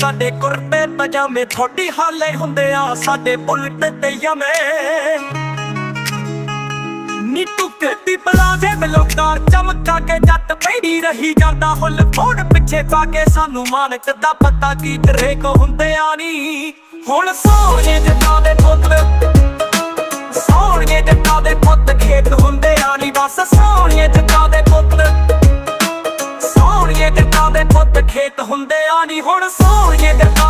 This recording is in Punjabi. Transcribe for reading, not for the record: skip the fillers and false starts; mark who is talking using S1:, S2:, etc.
S1: ਸਾਡੇ ਕੁਰਤੇ ਪਜਾਮੇ ਥੋੜੀ ਹਾਲੇ ਹੁੰਦੇ ਆ ਸਾਡੇ ਬੁਲਟ ਤੇ ਯਮੇ ਨੀ ਤੂੰ ਕਿੱਡੀ ਬਲਾਵੇ ਬਲੋਕਾਰ ਚਮਕਾ ਕੇ ਜੱਟ ਪੈੜੀ ਰਹੀ ਜਾਂਦਾ ਹੁੱਲ ਫੋੜ ਪਿੱਛੇ ਪਾ ਕੇ ਸਾਨੂੰ ਮਾਨਕ ਦਾ ਪਤਾ ਕੀ ਤੇਰੇ ਕੋ ਹੁੰਦੇ ਆ ਨੀ ਹੁਣ ਸੋਹਣੇ ਜੱਟਾਂ ਦੇ ਪੁੱਤ ਸੋਹਣੇ ਜੱਟਾਂ ਦੇ ਪੁੱਤ ਖੇਤ ਹੁੰਦੇ ਆ ਨੀ ਬਸ ਸੋਹਣੇ ਜੱਟਾਂ ਦੇ ਪੁੱਤ ਸੋਹਣੇ ਜੱਟਾਂ ਦੇ ਪੁੱਤ ਖੇਤ ਹੁੰਦੇ ਆ ਨੀ ਹੁਣ ਸੋਹਣੇ ਜੱਟਾਂ